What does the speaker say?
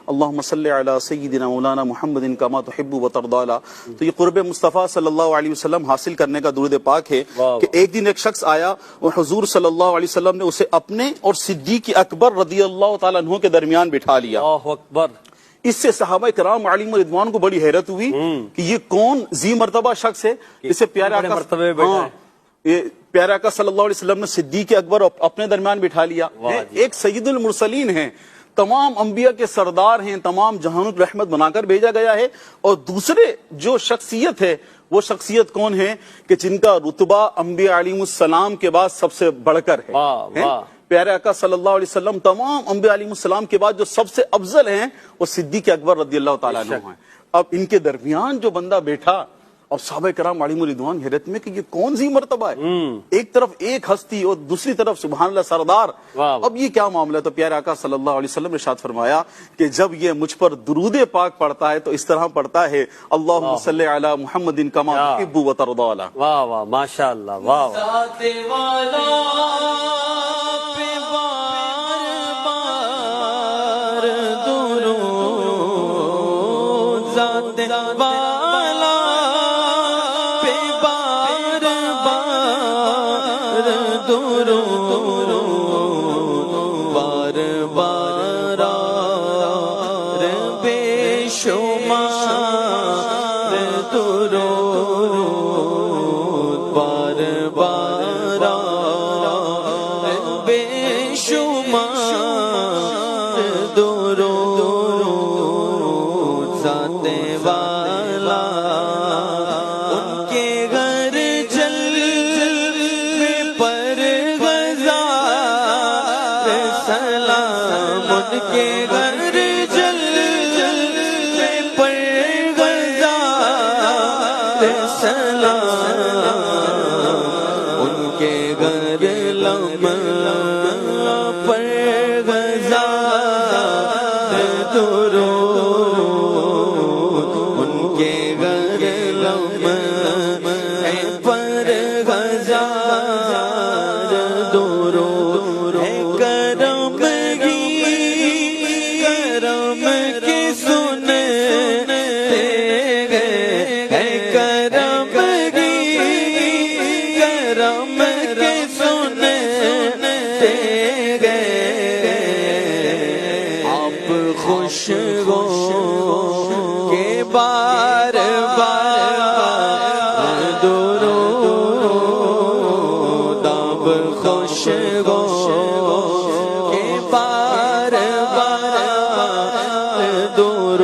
اللہم صلی علی سیدنا مولانا محمد کما تحب و ترضی. تو یہ قرب مصطفیٰ صلی اللہ علیہ وسلم حاصل کرنے کا درود پاک ہے کہ ایک دن ایک شخص آیا اور حضور صلی اللہ علیہ وسلم نے اسے اپنے اور صدیق اکبر رضی اللہ تعالیٰ عنہ کے درمیان بٹھا لیا. اللہ اکبر. اس سے صحابہ کرام علیہم رضوان کو بڑی حیرت ہوئی کہ یہ کون ذی مرتبہ شخص ہے جسے پیارے آقا صلی اللہ علیہ وسلم نے صدیق اکبر اپنے درمیان بٹھا لیا. ایک سید المرسلین ہیں، تمام انبیاء کے سردار ہیں، تمام جہانوں کی رحمت بنا کر بھیجا گیا ہے. اور دوسرے جو شخصیت ہے وہ شخصیت کون ہے کہ جن کا رتبہ انبیاء علیہ السلام کے بعد سب سے بڑھ کر ہے. پیارے آقا صلی اللہ علیہ وسلم تمام انبیاء علیہ السلام کے بعد جو سب سے افضل ہیں وہ صدیق اکبر رضی اللہ تعالیٰ عنہ ہیں. اب ان کے درمیان جو بندہ بیٹھا اور صحابہ کرام علیہم رضوان حیرت میں کہ یہ کون سی مرتبہ ہے، ایک طرف ایک ہستی اور دوسری طرف سبحان اللہ سردار. اب یہ کیا معاملہ ہے؟ تو پیارے آقا صلی اللہ علیہ وسلم نے ارشاد فرمایا کہ جب یہ مجھ پر درود پاک پڑھتا ہے تو اس طرح پڑھتا ہے اللہم صلی علی محمد کما تحب و ترضی. واہ واہ ماشاءاللہ. خوش ہو کہ بار بار درود اب خوش ہو کہ بار بار درود